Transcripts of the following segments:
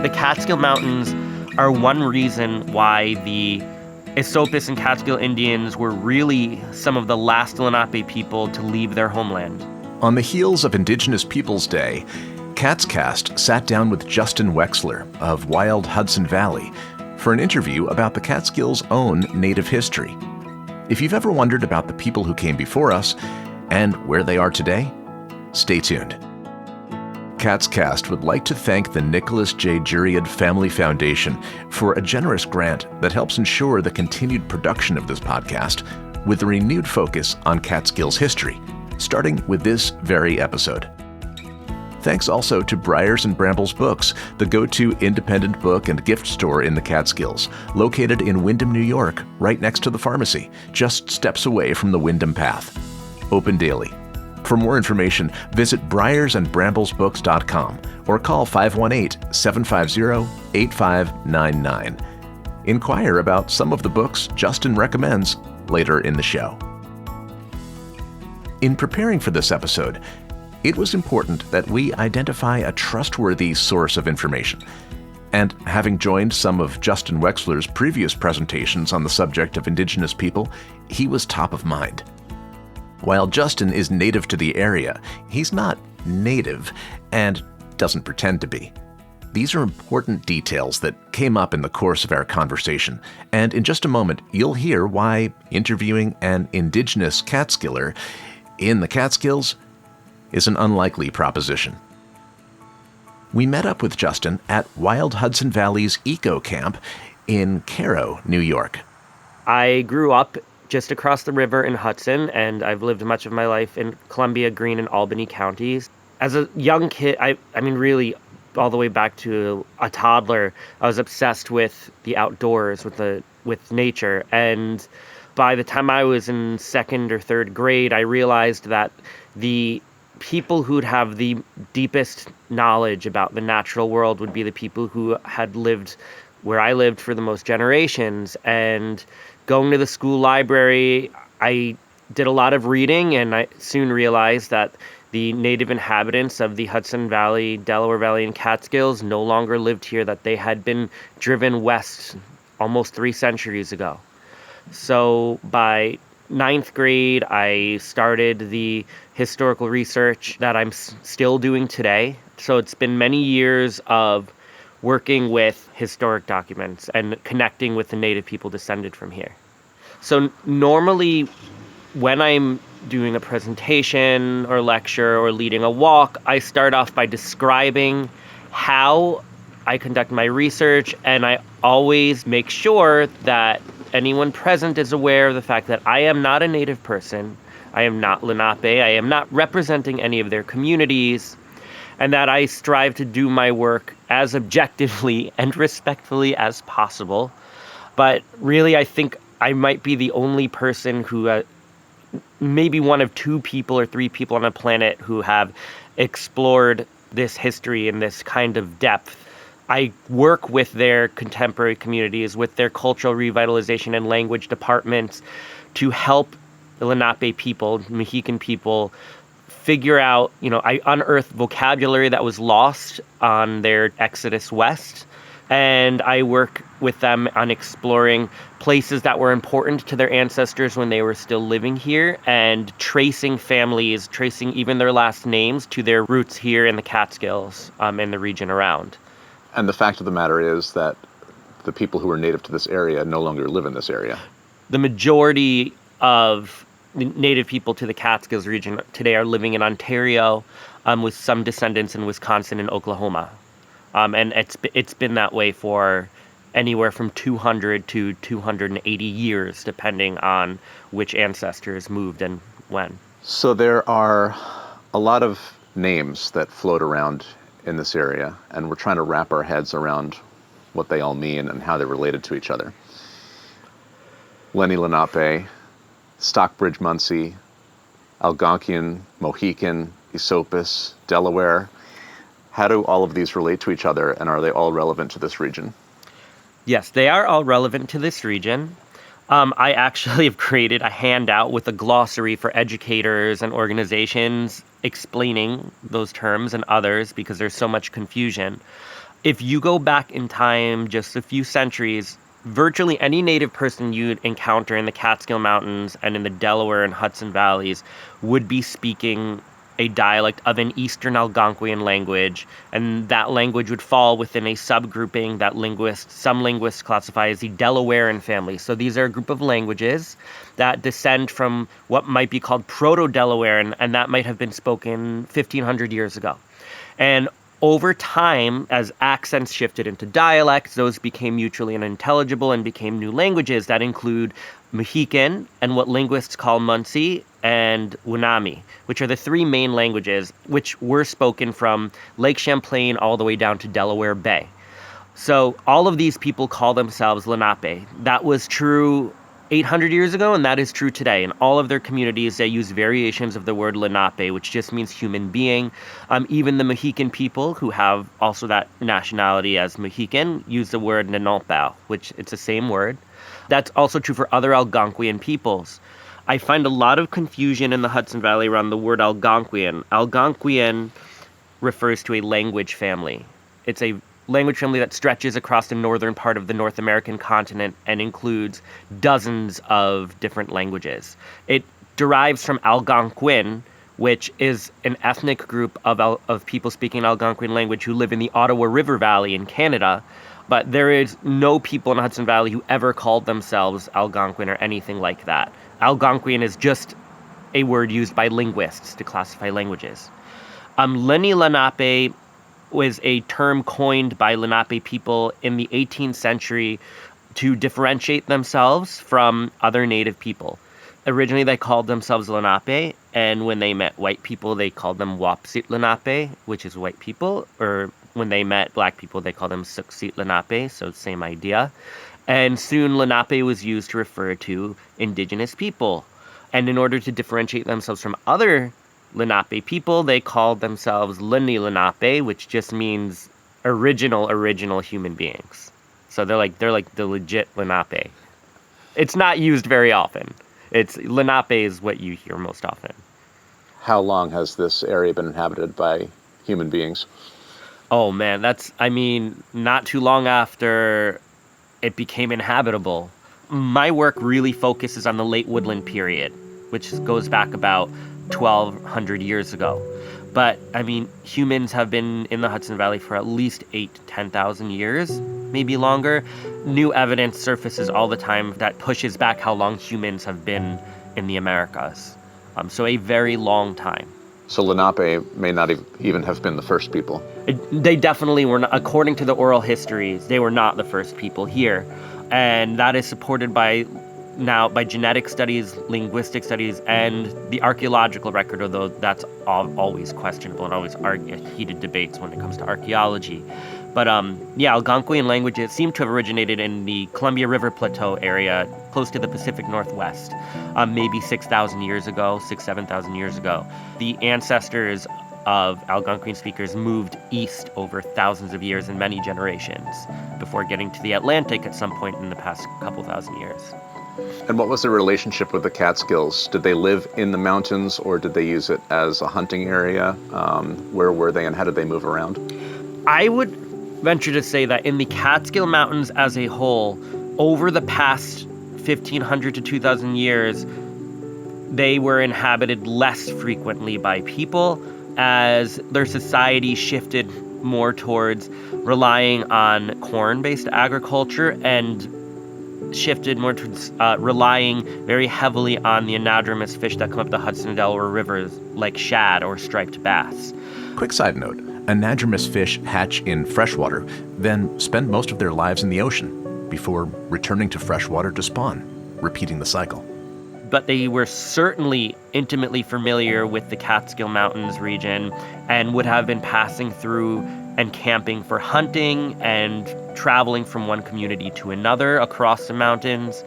The Catskill Mountains are one reason why the Esopus and Catskill Indians were really some of the last Lenape people to leave their homeland. On the heels of Indigenous Peoples Day, Kaatscast sat down with Justin Wexler of Wild Hudson Valley for an interview about the Catskills' own native history. If you've ever wondered about the people who came before us and where they are today, stay tuned. Kaatscast would like to thank the Nicholas J. Juried Family Foundation for a generous grant that helps ensure the continued production of this podcast with a renewed focus on Catskills history, starting with this very episode. Thanks also to Briars and Brambles Books, the go-to independent book and gift store in the Catskills, located in Windham, New York, right next to the pharmacy, just steps away from the Windham Path. Open daily. For more information, visit briarsandbramblesbooks.com or call 518-750-8599. Inquire about some of the books Justin recommends later in the show. In preparing for this episode, it was important that we identify a trustworthy source of information. And having joined some of Justin Wexler's previous presentations on the subject of Indigenous people, he was top of mind. While Justin is native to the area, he's not native and doesn't pretend to be. These are important details that came up in the course of our conversation, and in just a moment, you'll hear why interviewing an Indigenous Catskiller in the Catskills is an unlikely proposition. We met up with Justin at Wild Hudson Valley's Eco Camp in Cairo, New York. I grew up just across the river in Hudson, and I've lived much of my life in Columbia, Greene, and Albany counties. As a young kid, I mean, really, all the way back to a toddler, I was obsessed with the outdoors, with nature. And by the time I was in second or third grade, I realized that the people who'd have the deepest knowledge about the natural world would be the people who had lived where I lived for the most generations. And going to the school library, I did a lot of reading, and I soon realized that the native inhabitants of the Hudson Valley, Delaware Valley, and Catskills no longer lived here, that they had been driven west almost 3 centuries ago. So by ninth grade, I started the historical research that I'm still doing today. So it's been many years of working with historic documents and connecting with the native people descended from here. So normally when I'm doing a presentation or lecture or leading a walk, I start off by describing how I conduct my research, and I always make sure that anyone present is aware of the fact that I am not a native person, I am not Lenape, I am not representing any of their communities, and that I strive to do my work as objectively and respectfully as possible. But really, I think I might be the only person who, maybe one of 2 people or 3 people on the planet who have explored this history in this kind of depth. I work with their contemporary communities, with their cultural revitalization and language departments to help the Lenape people, Mohican people, figure out, I unearthed vocabulary that was lost on their exodus west. And I work with them on exploring places that were important to their ancestors when they were still living here, and tracing families, tracing even their last names to their roots here in the Catskills, and the region around. And the fact of the matter is that the people who are native to this area no longer live in this area. The majority of the native people to the Catskills region today are living in Ontario, with some descendants in Wisconsin and Oklahoma. And it's been that way for anywhere from 200 to 280 years, depending on which ancestors moved and when. So there are a lot of names that float around in this area, and we're trying to wrap our heads around what they all mean and how they're related to each other. Lenni Lenape, Stockbridge Munsee, Algonquian, Mohican, Esopus, Delaware. How do all of these relate to each other, and are they all relevant to this region? Yes, they are all relevant to this region. I actually have created a handout with a glossary for educators and organizations explaining those terms and others because there's so much confusion. If you go back in time just a few centuries, virtually any native person you'd encounter in the Catskill Mountains and in the Delaware and Hudson valleys would be speaking a dialect of an Eastern Algonquian language, and that language would fall within a subgrouping that some linguists classify as the Delawarean family. So these are a group of languages that descend from what might be called Proto-Delawarean, and that might have been spoken 1,500 years ago. And over time, as accents shifted into dialects, those became mutually unintelligible and became new languages that include Mohican and what linguists call Munsee and Wenami, which are the three main languages which were spoken from Lake Champlain all the way down to Delaware Bay. So all of these people call themselves Lenape. That was true 800 years ago, and that is true today. In all of their communities, they use variations of the word Lenape, which just means human being. Even the Mohican people, who have also that nationality as Mohican, use the word Nanolpao, which it's the same word. That's also true for other Algonquian peoples. I find a lot of confusion in the Hudson Valley around the word Algonquian. Algonquian refers to a language family. It's a language family that stretches across the northern part of the North American continent and includes dozens of different languages. It derives from Algonquin, which is an ethnic group of people speaking Algonquin language who live in the Ottawa River Valley in Canada. But there is no people in the Hudson Valley who ever called themselves Algonquin or anything like that. Algonquian is just a word used by linguists to classify languages. Lenni Lenape was a term coined by Lenape people in the 18th century to differentiate themselves from other native people. Originally, they called themselves Lenape, and when they met white people, they called them Wapsit Lenape, which is white people, or when they met black people, they called them Sucsit Lenape, so same idea. And soon Lenape was used to refer to indigenous people. And in order to differentiate themselves from other Lenape people, they called themselves Lenni Lenape, which just means original human beings. So they're like the legit Lenape. It's not used very often. Lenape is what you hear most often. How long has this area been inhabited by human beings? Oh man, not too long after it became inhabitable. My work really focuses on the late woodland period, which goes back about 1,200 years ago. But, humans have been in the Hudson Valley for at least 8,000 to 10,000 years, maybe longer. New evidence surfaces all the time that pushes back how long humans have been in the Americas. So a very long time. So Lenape may not even have been the first people. They definitely were not. According to the oral histories, they were not the first people here. And that is supported by genetic studies, linguistic studies, and the archaeological record, although that's always questionable and always heated debates when it comes to archaeology. But Algonquian languages seem to have originated in the Columbia River Plateau area, close to the Pacific Northwest, maybe 7,000 years ago. The ancestors of Algonquian speakers moved east over thousands of years and many generations before getting to the Atlantic at some point in the past couple thousand years. And what was the relationship with the Catskills? Did they live in the mountains, or did they use it as a hunting area? Where were they, and how did they move around? I would venture to say that in the Catskill Mountains as a whole, over the past 1,500 to 2,000 years, they were inhabited less frequently by people as their society shifted more towards relying on corn-based agriculture and shifted more towards relying very heavily on the anadromous fish that come up the Hudson and Delaware rivers, like shad or striped bass. Quick side note, anadromous fish hatch in freshwater, then spend most of their lives in the ocean before returning to freshwater to spawn, repeating the cycle. But they were certainly intimately familiar with the Catskill Mountains region and would have been passing through and camping for hunting and traveling from one community to another across the mountains.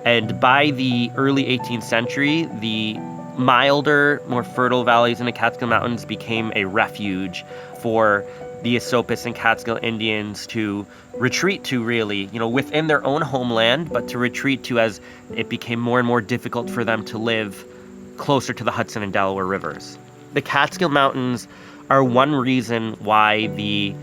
And by the early 18th century, the milder, more fertile valleys in the Catskill Mountains became a refuge for the Esopus and Catskill Indians to retreat to, really, within their own homeland, but to retreat to as it became more and more difficult for them to live closer to the Hudson and Delaware rivers. The Catskill Mountains are one reason why the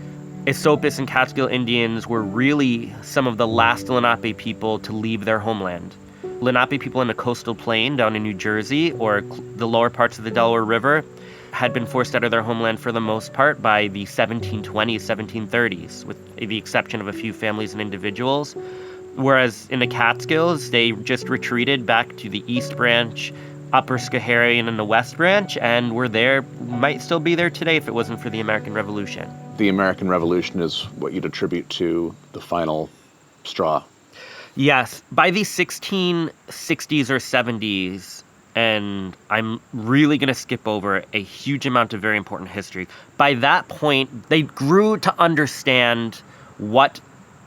Esopus and Catskill Indians were really some of the last Lenape people to leave their homeland. Lenape people in the coastal plain down in New Jersey or the lower parts of the Delaware River had been forced out of their homeland for the most part by the 1720s, 1730s, with the exception of a few families and individuals. Whereas in the Catskills, they just retreated back to the East Branch, Upper Schoharie, and the West Branch, and were there, might still be there today if it wasn't for the American Revolution. The American Revolution is what you'd attribute to the final straw. Yes. By the 1660s or 70s, and I'm really going to skip over a huge amount of very important history. By that point, they grew to understand what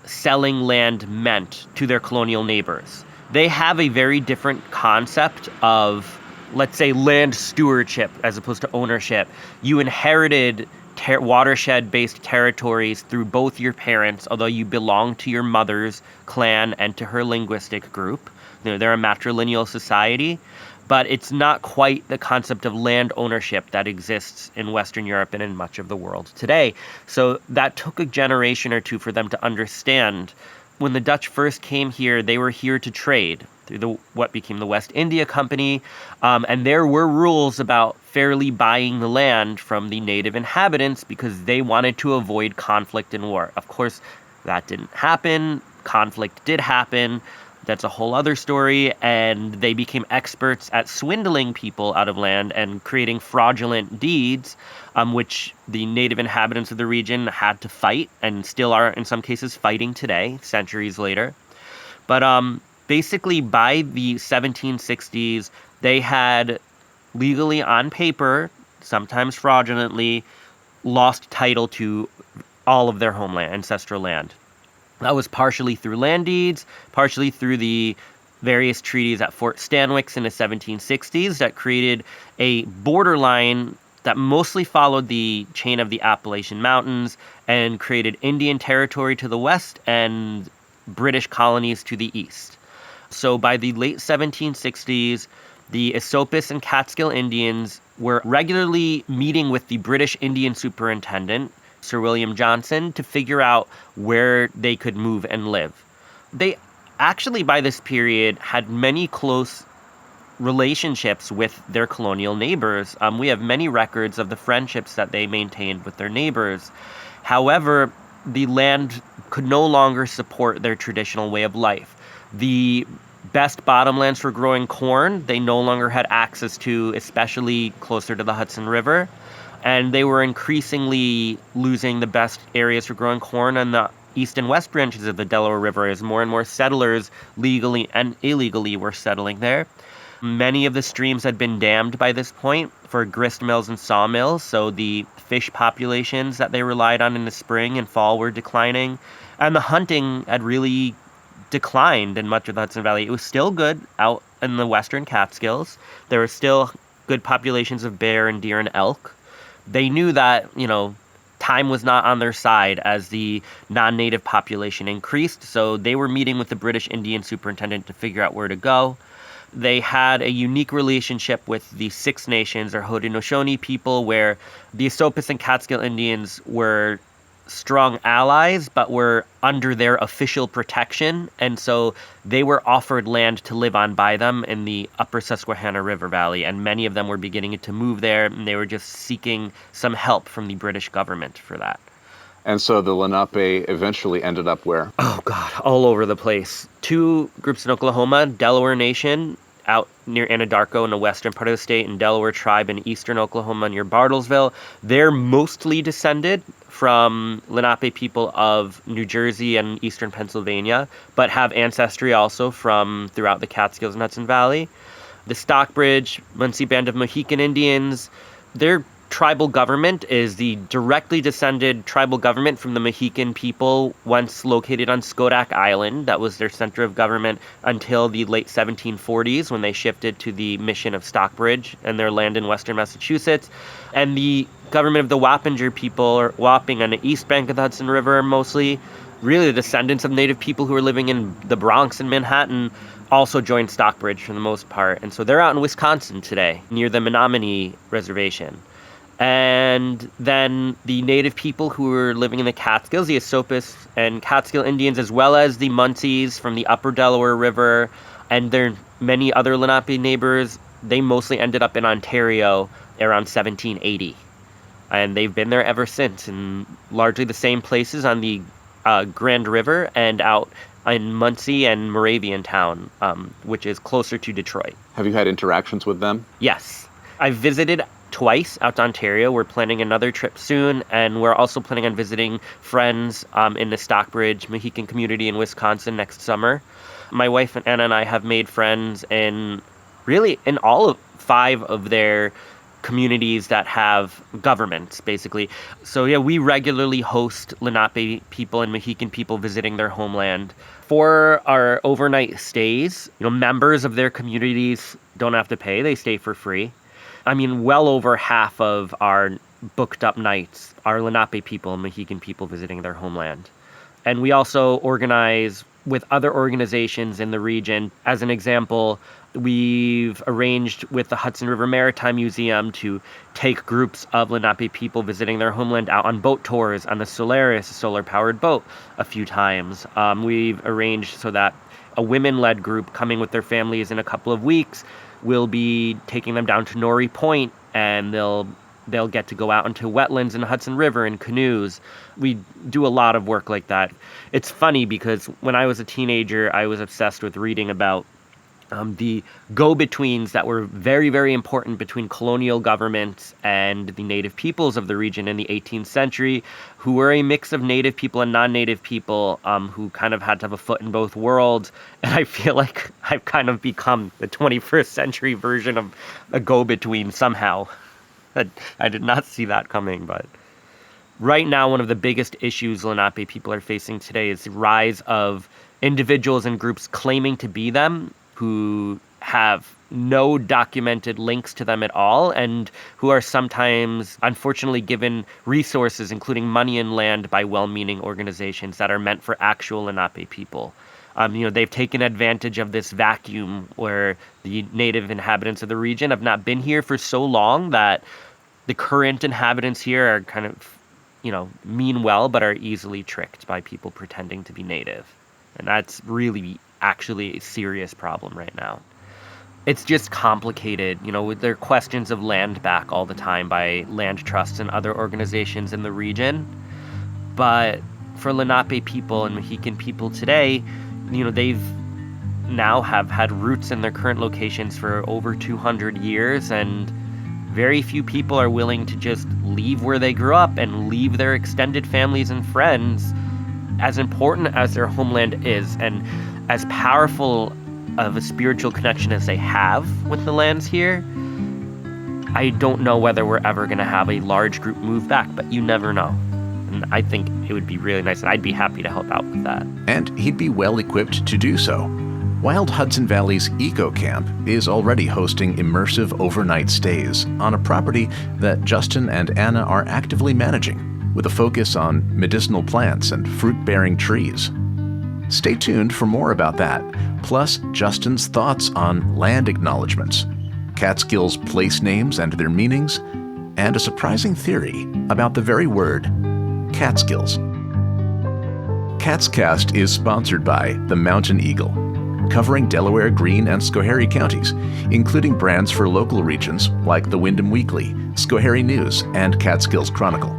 selling land meant to their colonial neighbors. They have a very different concept of, let's say, land stewardship as opposed to ownership. You inherited watershed-based territories through both your parents, although you belong to your mother's clan and to her linguistic group. They're a matrilineal society, but it's not quite the concept of land ownership that exists in Western Europe and in much of the world today. So that took a generation or two for them to understand. When the Dutch first came here, they were here to trade through what became the West India Company, and there were rules about fairly buying the land from the native inhabitants because they wanted to avoid conflict and war. Of course, that didn't happen. Conflict did happen. That's a whole other story, and they became experts at swindling people out of land and creating fraudulent deeds, which the native inhabitants of the region had to fight and still are in some cases fighting today, centuries later. But basically by the 1760s, they had legally on paper, sometimes fraudulently, lost title to all of their homeland, ancestral land. That was partially through land deeds, partially through the various treaties at Fort Stanwix in the 1760s that created a borderline that mostly followed the chain of the Appalachian Mountains and created Indian territory to the west and British colonies to the east. So by the late 1760s, the Esopus and Catskill Indians were regularly meeting with the British Indian Superintendent, Sir William Johnson, to figure out where they could move and live. They actually, by this period, had many close relationships with their colonial neighbors. We have many records of the friendships that they maintained with their neighbors. However, the land could no longer support their traditional way of life. The best bottomlands for growing corn, they no longer had access to, especially closer to the Hudson River. And they were increasingly losing the best areas for growing corn on the east and west branches of the Delaware River as more and more settlers, legally and illegally, were settling there. Many of the streams had been dammed by this point for grist mills and sawmills, so the fish populations that they relied on in the spring and fall were declining. And the hunting had really declined in much of the Hudson Valley. It was still good out in the western Catskills. There were still good populations of bear and deer and elk. They knew that, time was not on their side as the non-native population increased, so they were meeting with the British Indian Superintendent to figure out where to go. They had a unique relationship with the Six Nations, or Haudenosaunee people, where the Esopus and Catskill Indians were strong allies, but were under their official protection, and so they were offered land to live on by them in the upper Susquehanna River Valley, and many of them were beginning to move there, and they were just seeking some help from the British government for that. And so the Lenape eventually ended up where? Oh, God, all over the place. Two groups in Oklahoma, Delaware Nation out near Anadarko in the western part of the state, and Delaware Tribe in eastern Oklahoma near Bartlesville. They're mostly descended from Lenape people of New Jersey and eastern Pennsylvania, but have ancestry also from throughout the Catskills and Hudson Valley. The Stockbridge, Muncie Band of Mohican Indians, their tribal government is the directly descended tribal government from the Mohican people once located on Skodak Island. That was their center of government until the late 1740s when they shifted to the mission of Stockbridge and their land in western Massachusetts. And the government of the Wappinger people, or Wapping on the east bank of the Hudson River mostly, really the descendants of native people who were living in the Bronx and Manhattan, also joined Stockbridge for the most part. And so they're out in Wisconsin today, near the Menominee Reservation. And then the native people who were living in the Catskills, the Esopus and Catskill Indians, as well as the Munsees from the upper Delaware River and their many other Lenape neighbors, they mostly ended up in Ontario around 1780. And they've been there ever since, in largely the same places on the Grand River and out in Muncie and Moravian Town, which is closer to Detroit. Have you had interactions with them? Yes. I've visited twice out to Ontario. We're planning another trip soon, and we're also planning on visiting friends in the Stockbridge Mohican community in Wisconsin next summer. My wife Anna and I have made friends in all of 5 of their communities that have governments, basically. So yeah, we regularly host Lenape people and Mohican people visiting their homeland. For our overnight stays, members of their communities don't have to pay. They stay for free. I mean, well over half of our booked up nights are Lenape people and Mohican people visiting their homeland. And we also organize with other organizations in the region. As an example, we've arranged with the Hudson River Maritime Museum to take groups of Lenape people visiting their homeland out on boat tours on the Solaris, a solar-powered boat, a few times. We've arranged so that a women-led group coming with their families in a couple of weeks will be taking them down to Norrie Point, and they'll get to go out into wetlands in the Hudson River in canoes. We do a lot of work like that. It's funny because when I was a teenager, I was obsessed with reading about the go-betweens that were very, very important between colonial governments and the native peoples of the region in the 18th century, who were a mix of native people and non-native people, who kind of had to have a foot in both worlds. And I feel like I've kind of become the 21st century version of a go-between somehow. I did not see that coming, but right now one of the biggest issues Lenape people are facing today is the rise of individuals and groups claiming to be them, who have no documented links to them at all, and who are sometimes, unfortunately, given resources, including money and land, by well-meaning organizations that are meant for actual Lenape people. They've taken advantage of this vacuum where the native inhabitants of the region have not been here for so long that the current inhabitants here are kind of, mean well, but are easily tricked by people pretending to be native. And that's really actually a serious problem right now. It's just complicated, there are questions of land back all the time by land trusts and other organizations in the region. But for Lenape people and Mohican people today, they've now have had roots in their current locations for over 200 years, and very few people are willing to just leave where they grew up and leave their extended families and friends, as important as their homeland is, and as powerful of a spiritual connection as they have with the lands here. I don't know whether we're ever going to have a large group move back, but you never know. And I think it would be really nice, and I'd be happy to help out with that. And he'd be well equipped to do so. Wild Hudson Valley's Eco Camp is already hosting immersive overnight stays on a property that Justin and Anna are actively managing, with a focus on medicinal plants and fruit-bearing trees. Stay tuned for more about that, plus Justin's thoughts on land acknowledgements, Catskills place names and their meanings, and a surprising theory about the very word Catskills. Kaatscast is sponsored by the Mountain Eagle, covering Delaware, Greene, and Schoharie counties, including brands for local regions like the Windham Weekly, Schoharie News, and Catskills Chronicle.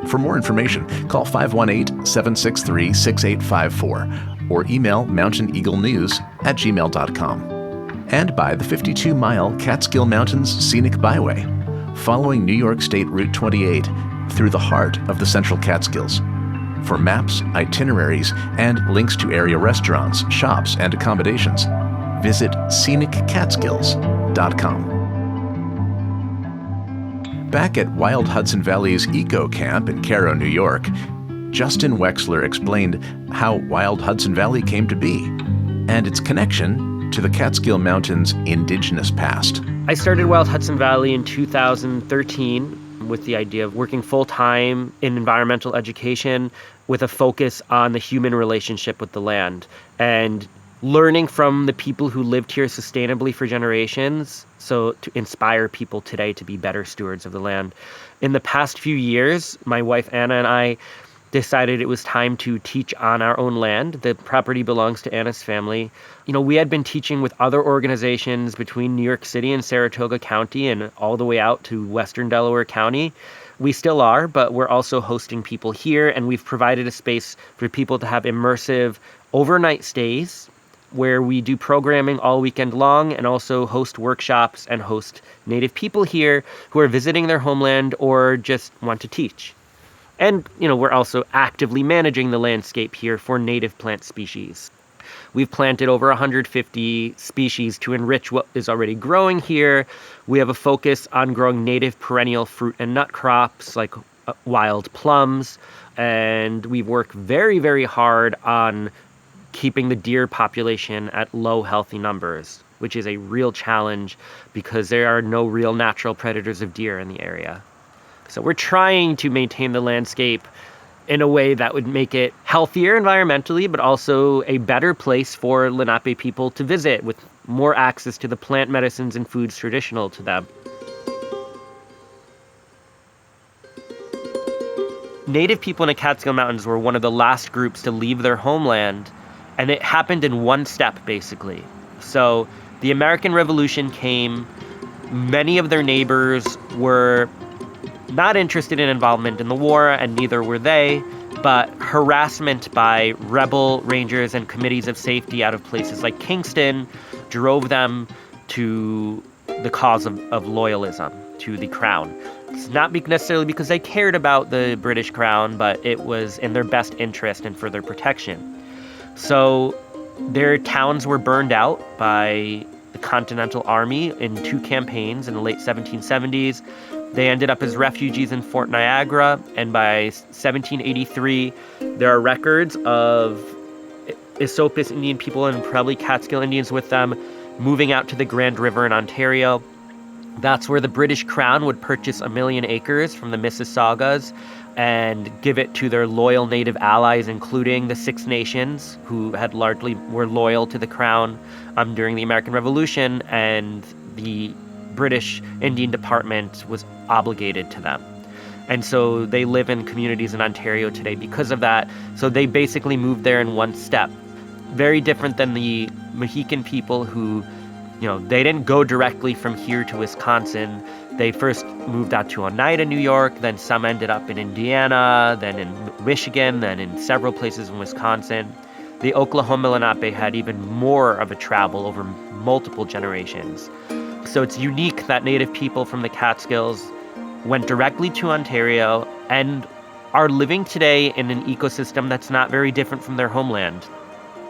For more information, call 518-763-6854 or email mountaineaglenews@gmail.com. And by the 52-mile Catskill Mountains Scenic Byway, following New York State Route 28 through the heart of the Central Catskills. For maps, itineraries, and links to area restaurants, shops, and accommodations, visit sceniccatskills.com. Back at Wild Hudson Valley's Eco Camp in Caro, New York, Justin Wexler explained how Wild Hudson Valley came to be and its connection to the Catskill Mountains' indigenous past. I started Wild Hudson Valley in 2013 with the idea of working full-time in environmental education with a focus on the human relationship with the land. And learning from the people who lived here sustainably for generations, so to inspire people today to be better stewards of the land. In the past few years, my wife Anna and I decided it was time to teach on our own land. The property belongs to Anna's family. We had been teaching with other organizations between New York City and Saratoga County and all the way out to Western Delaware County. We still are, but we're also hosting people here, and we've provided a space for people to have immersive overnight stays where we do programming all weekend long and also host workshops and host Native people here who are visiting their homeland or just want to teach. And, we're also actively managing the landscape here for native plant species. We've planted over 150 species to enrich what is already growing here. We have a focus on growing native perennial fruit and nut crops like wild plums. And we've worked very, very hard on keeping the deer population at low, healthy numbers, which is a real challenge because there are no real natural predators of deer in the area. So we're trying to maintain the landscape in a way that would make it healthier environmentally, but also a better place for Lenape people to visit with more access to the plant medicines and foods traditional to them. Native people in the Catskill Mountains were one of the last groups to leave their homeland, and it happened in one step, basically. So the American Revolution came. Many of their neighbors were not interested in involvement in the war, and neither were they, but harassment by rebel rangers and committees of safety out of places like Kingston drove them to the cause of loyalism to the crown. It's not necessarily because they cared about the British crown, but it was in their best interest and for their protection. So their towns were burned out by the Continental Army in 2 campaigns in the late 1770s. They ended up as refugees in Fort Niagara, and by 1783, there are records of Esopus Indian people and probably Catskill Indians with them moving out to the Grand River in Ontario. That's where the British Crown would purchase 1 million acres from the Mississaugas and give it to their loyal Native allies, including the Six Nations, who had largely were loyal to the Crown during the American Revolution, and the British Indian Department was obligated to them. And so they live in communities in Ontario today because of that. So they basically moved there in one step. Very different than the Mohican people who, they didn't go directly from here to Wisconsin. They first moved out to Oneida, New York, then some ended up in Indiana, then in Michigan, then in several places in Wisconsin. The Oklahoma Lenape had even more of a travel over multiple generations. So it's unique that Native people from the Catskills went directly to Ontario and are living today in an ecosystem that's not very different from their homeland.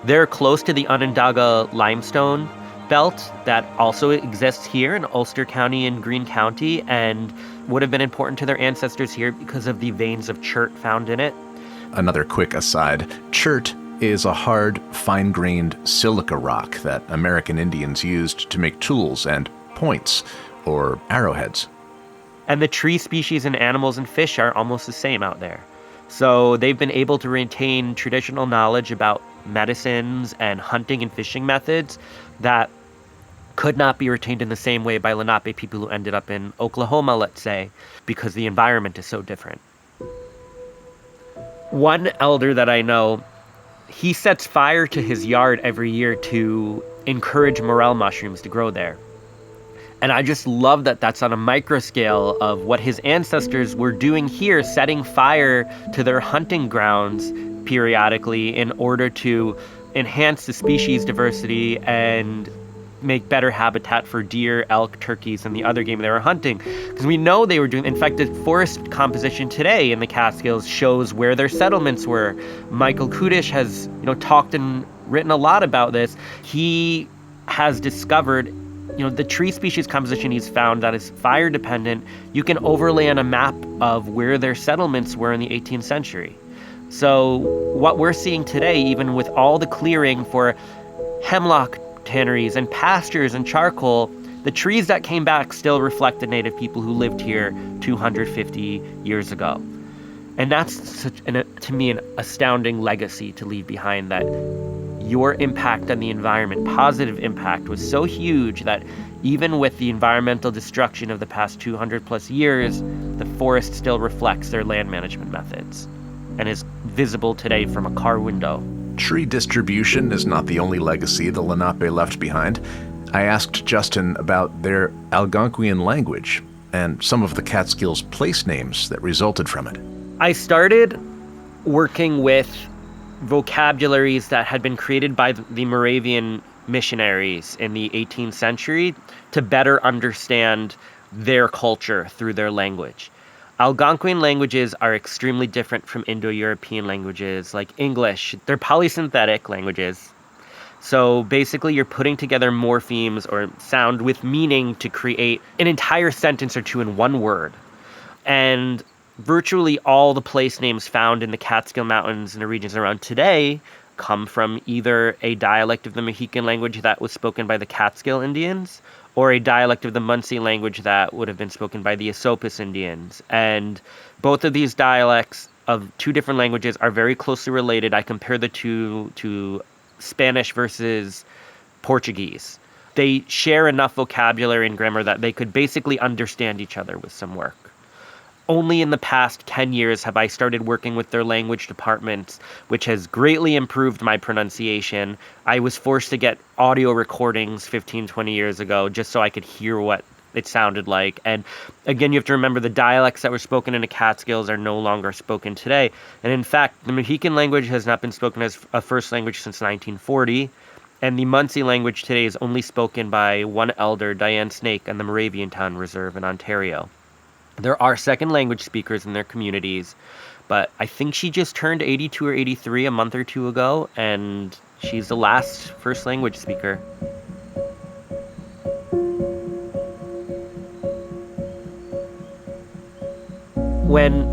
They're close to the Onondaga limestone belt that also exists here in Ulster County and Greene County and would have been important to their ancestors here because of the veins of chert found in it. Another quick aside, chert is a hard, fine-grained silica rock that American Indians used to make tools and points, or arrowheads. And the tree species and animals and fish are almost the same out there. So they've been able to retain traditional knowledge about medicines and hunting and fishing methods that could not be retained in the same way by Lenape people who ended up in Oklahoma, let's say, because the environment is so different. One elder that I know, he sets fire to his yard every year to encourage morel mushrooms to grow there. And I just love that that's on a micro scale of what his ancestors were doing here, setting fire to their hunting grounds periodically in order to enhance the species diversity and make better habitat for deer, elk, turkeys, and the other game they were hunting. Because we know they were doing, in fact, the forest composition today in the Catskills shows where their settlements were. Michael Kudish has, talked and written a lot about this. He has discovered the tree species composition he's found that is fire dependent, you can overlay on a map of where their settlements were in the 18th century. So what we're seeing today, even with all the clearing for hemlock tanneries and pastures and charcoal, the trees that came back still reflect the Native people who lived here 250 years ago. And that's to me, an astounding legacy to leave behind, that your impact on the environment, positive impact, was so huge that even with the environmental destruction of the past 200 plus years, the forest still reflects their land management methods and is visible today from a car window. Tree distribution is not the only legacy the Lenape left behind. I asked Justin about their Algonquian language and some of the Catskills place names that resulted from it. I started working with vocabularies that had been created by the Moravian missionaries in the 18th century to better understand their culture through their language. Algonquian languages are extremely different from Indo-European languages like English. They're polysynthetic languages. So basically you're putting together morphemes or sound with meaning to create an entire sentence or two in one word. And virtually all the place names found in the Catskill Mountains and the regions around today come from either a dialect of the Mohican language that was spoken by the Catskill Indians or a dialect of the Munsee language that would have been spoken by the Esopus Indians. And both of these dialects of two different languages are very closely related. I compare the two to Spanish versus Portuguese. They share enough vocabulary and grammar that they could basically understand each other with some work. Only in the past 10 years have I started working with their language departments, which has greatly improved my pronunciation. I was forced to get audio recordings 15, 20 years ago just so I could hear what it sounded like. And again, you have to remember the dialects that were spoken in the Catskills are no longer spoken today. And in fact, the Mohican language has not been spoken as a first language since 1940. And the Munsee language today is only spoken by one elder, Diane Snake, on the Moraviantown Reserve in Ontario. There are second language speakers in their communities, but I think she just turned 82 or 83 a month or two ago, and she's the last first language speaker. When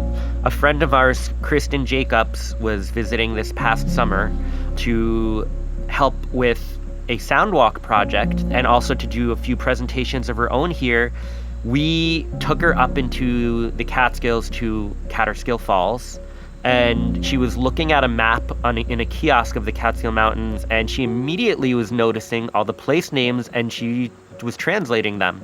a friend of ours, Kristen Jacobs, was visiting this past summer to help with a soundwalk project and also to do a few presentations of her own here, we took her up into the Catskills to Kaatscast Falls, and she was looking at a map in a kiosk of the Catskill Mountains, and she immediately was noticing all the place names, and she was translating them.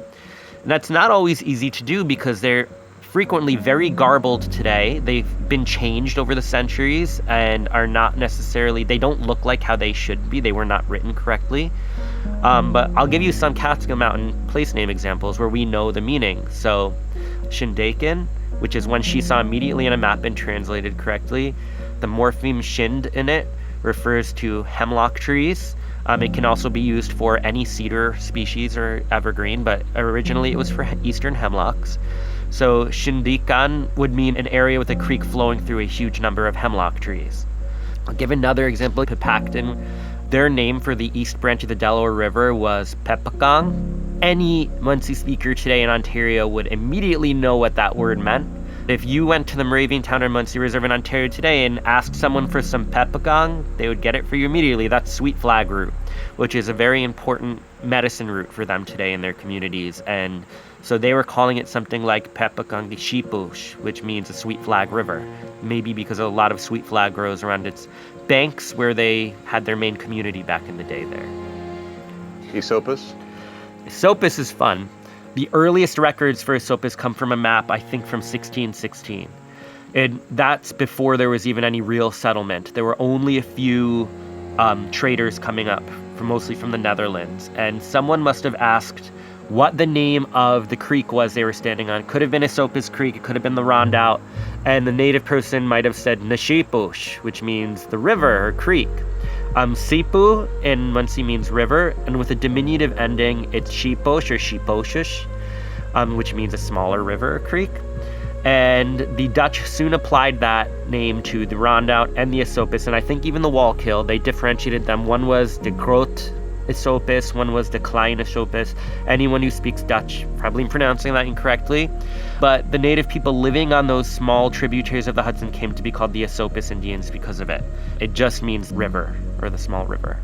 And that's not always easy to do because they're frequently very garbled today. They've been changed over the centuries and are not necessarily, they don't look like how they should be. They were not written correctly. But I'll give you some Catskill Mountain place name examples where we know the meaning. So Shindaken, which is one she saw immediately on a map and translated correctly. The morpheme shind in it refers to hemlock trees. It can also be used for any cedar species or evergreen, but originally it was for eastern hemlocks. So Shindikan would mean an area with a creek flowing through a huge number of hemlock trees. I'll give another example. Pepacton, their name for the east branch of the Delaware River was Pepakang. Any Munsee speaker today in Ontario would immediately know what that word meant. If you went to the Moraviantown or Munsee Reserve in Ontario today and asked someone for some Pepakang, they would get it for you immediately. That's sweet flag root, which is a very important medicine root for them today in their communities. And so they were calling it something like Pepakang di Shipush, which means a sweet flag river. Maybe because a lot of sweet flag grows around its banks where they had their main community back in the day there. Esopus? Esopus is fun. The earliest records for Esopus come from a map, I think, from 1616. And that's before there was even any real settlement. There were only a few traders coming up, mostly from the Netherlands. And someone must have asked what the name of the creek was they were standing on. It could have been Esopus Creek, it could have been the Rondout. And the native person might have said Nashipush, which means the river or creek. Sipu in Munsee means river, and with a diminutive ending, it's Shiposh or Shiposhish, which means a smaller river or creek. And the Dutch soon applied that name to the Rondout and the Esopus, and I think even the Wallkill, they differentiated them. One was de Groot Esopus, one was de Klein Esopus. Anyone who speaks Dutch probably pronouncing that incorrectly. But the native people living on those small tributaries of the Hudson came to be called the Esopus Indians because of it. It just means river, or the small river.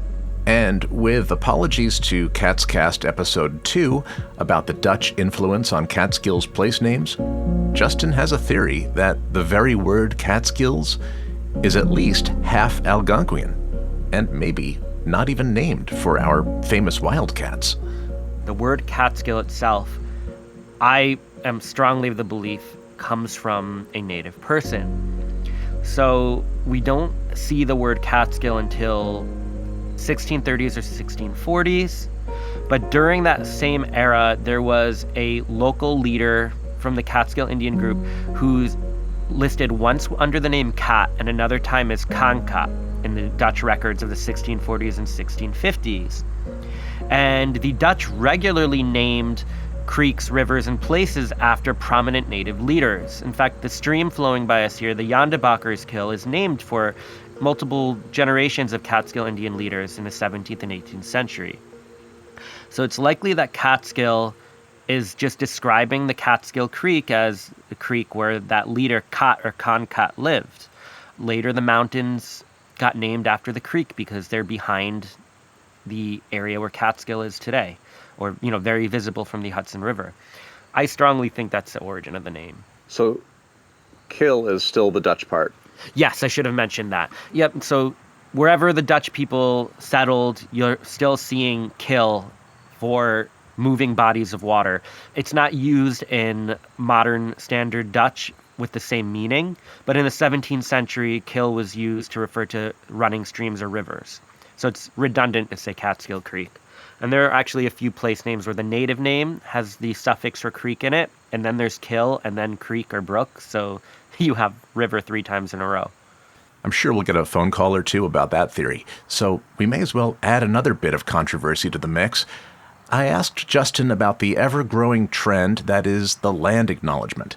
And with apologies to Kaatscast Episode 2 about the Dutch influence on Catskills place names, Justin has a theory that the very word Catskills is at least half Algonquian, and maybe not even named for our famous wildcats. The word Catskill itself, I am strongly of the belief, comes from a native person. So we don't see the word Catskill until 1630s or 1640s. But during that same era, there was a local leader from the Catskill Indian group who's listed once under the name Kat and another time as Kankat in the Dutch records of the 1640s and 1650s. And the Dutch regularly named creeks, rivers, and places after prominent native leaders. In fact, the stream flowing by us here, the Jandebakkers is named for multiple generations of Catskill Indian leaders in the 17th and 18th century. So it's likely that Catskill is just describing the Catskill Creek as the creek where that leader Kat or Kankat lived. Later, the mountains got named after the creek because they're behind the area where Catskill is today, or, very visible from the Hudson River. I strongly think that's the origin of the name. So kill is still the Dutch part. Yes, I should have mentioned that. Yep, so wherever the Dutch people settled, you're still seeing kill for moving bodies of water. It's not used in modern standard Dutch with the same meaning, but in the 17th century, kill was used to refer to running streams or rivers. So it's redundant to say Catskill Creek. And there are actually a few place names where the native name has the suffix for creek in it, and then there's kill, and then creek or brook, so you have river 3 times in a row. I'm sure we'll get a phone call or two about that theory, so we may as well add another bit of controversy to the mix. I asked Justin about the ever-growing trend that is the land acknowledgement.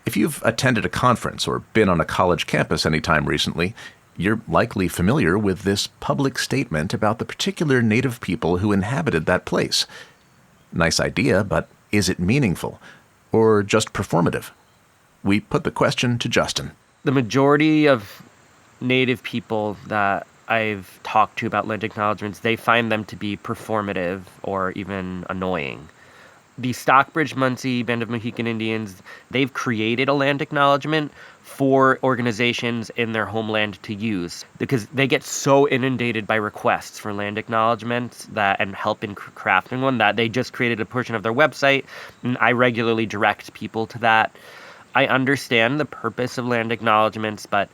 If you've attended a conference or been on a college campus anytime recently, you're likely familiar with this public statement about the particular native people who inhabited that place. Nice idea, but is it meaningful? Or just performative? We put the question to Justin. The majority of native people that I've talked to about land acknowledgements, they find them to be performative or even annoying. The Stockbridge-Munsee Band of Mohican Indians, they've created a land acknowledgement for organizations in their homeland to use because they get so inundated by requests for land acknowledgements and help in crafting one that they just created a portion of their website, and I regularly direct people to that. I understand the purpose of land acknowledgements, but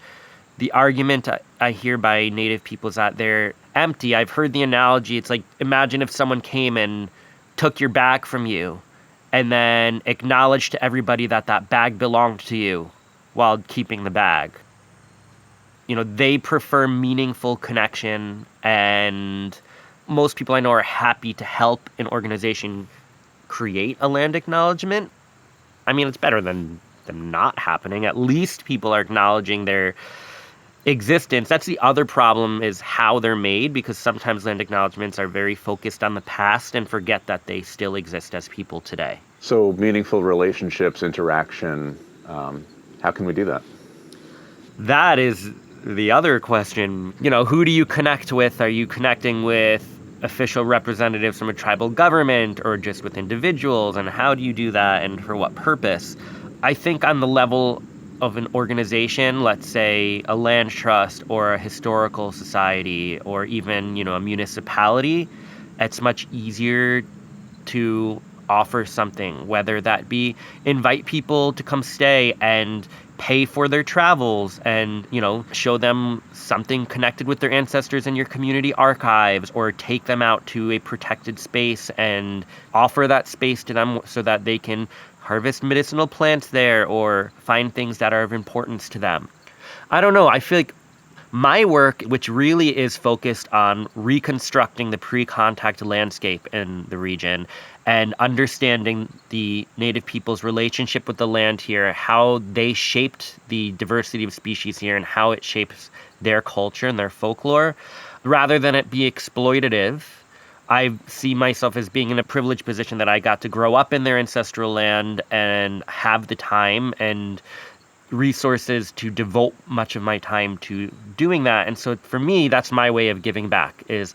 the argument I hear by native people is that they're empty. I've heard the analogy. It's like, imagine if someone came and took your bag from you and then acknowledged to everybody that that bag belonged to you while keeping the bag. They prefer meaningful connection, and most people I know are happy to help an organization create a land acknowledgement. I mean, it's better than them not happening. At least people are acknowledging their existence. That's the other problem, is how they're made, because sometimes land acknowledgements are very focused on the past and forget that they still exist as people today. So meaningful relationships, interaction, how can we do that? That is the other question. Who do you connect with? Are you connecting with official representatives from a tribal government or just with individuals? And how do you do that, and for what purpose? I think on the level of an organization, let's say a land trust or a historical society or even, a municipality, it's much easier to offer something, whether that be invite people to come stay and pay for their travels and, show them something connected with their ancestors in your community archives, or take them out to a protected space and offer that space to them so that they can harvest medicinal plants there or find things that are of importance to them. I don't know. I feel like my work, which really is focused on reconstructing the pre-contact landscape in the region and understanding the native people's relationship with the land here, how they shaped the diversity of species here and how it shapes their culture and their folklore, rather than it be exploitative. I see myself as being in a privileged position that I got to grow up in their ancestral land and have the time and resources to devote much of my time to doing that. And so for me, that's my way of giving back is,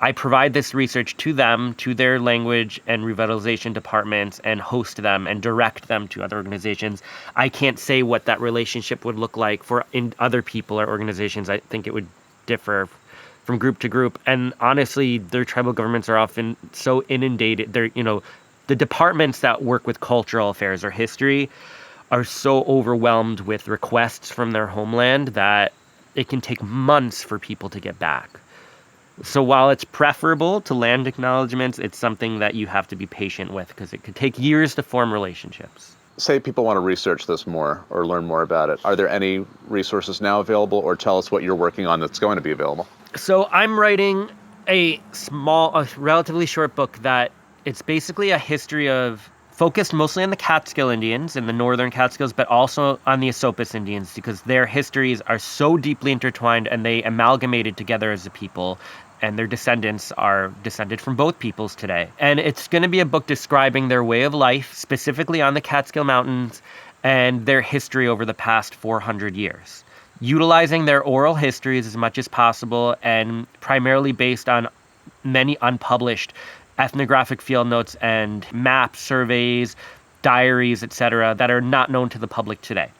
I provide this research to them, to their language and revitalization departments, and host them and direct them to other organizations. I can't say what that relationship would look like for in other people or organizations. I think it would differ from group to group. And honestly, their tribal governments are often so inundated. The departments that work with cultural affairs or history are so overwhelmed with requests from their homeland that it can take months for people to get back. So while it's preferable to land acknowledgements, it's something that you have to be patient with because it could take years to form relationships. Say people want to research this more or learn more about it. Are there any resources now available, or tell us what you're working on that's going to be available? So I'm writing a relatively short book that it's basically a history focused mostly on the Catskill Indians in the northern Catskills, but also on the Esopus Indians because their histories are so deeply intertwined and they amalgamated together as a people. And their descendants are descended from both peoples today. And it's going to be a book describing their way of life, specifically on the Catskill Mountains, and their history over the past 400 years. Utilizing their oral histories as much as possible and primarily based on many unpublished ethnographic field notes and maps, surveys, diaries, etc., that are not known to the public today.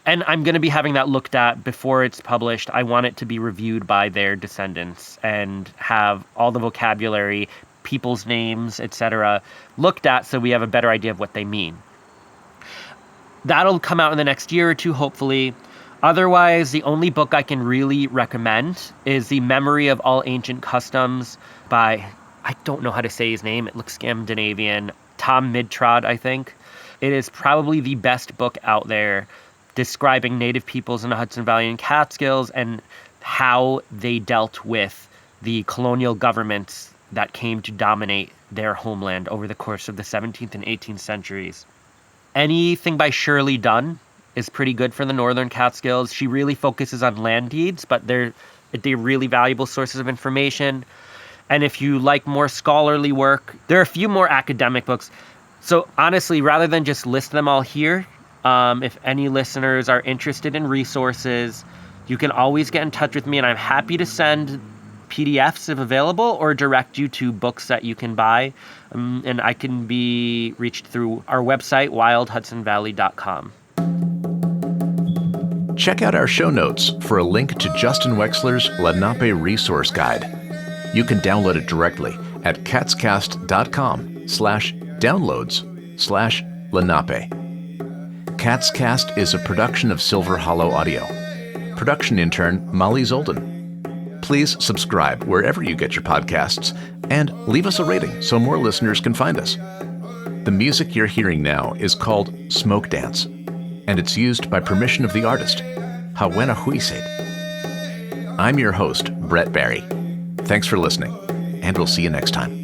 And I'm going to be having that looked at before it's published. I want it to be reviewed by their descendants and have all the vocabulary, people's names, etc., looked at so we have a better idea of what they mean. That'll come out in the next year or two, hopefully. Otherwise, the only book I can really recommend is The Memory of All Ancient Customs by, I don't know how to say his name, it looks Scandinavian, Tom Midtrod, I think. It is probably the best book out there describing Native peoples in the Hudson Valley and Catskills and how they dealt with the colonial governments that came to dominate their homeland over the course of the 17th and 18th centuries. Anything by Shirley Dunn is pretty good for the northern Catskills. She really focuses on land deeds, but they're really valuable sources of information. And if you like more scholarly work, there are a few more academic books. So honestly, rather than just list them all here, if any listeners are interested in resources, you can always get in touch with me, and I'm happy to send PDFs if available or direct you to books that you can buy. And I can be reached through our website, wildhudsonvalley.com. Check out our show notes for a link to Justin Wexler's Lenape Resource Guide. You can download it directly at kaatscast.com/downloads/Lenape. Kaatscast is a production of Silver Hollow Audio. Production intern Molly Zolden. Please subscribe wherever you get your podcasts and leave us a rating so more listeners can find us. The music you're hearing now is called Smoke Dance, and it's used by permission of the artist, Hawena Huiset. I'm your host, Brett Barry. Thanks for listening, and we'll see you next time.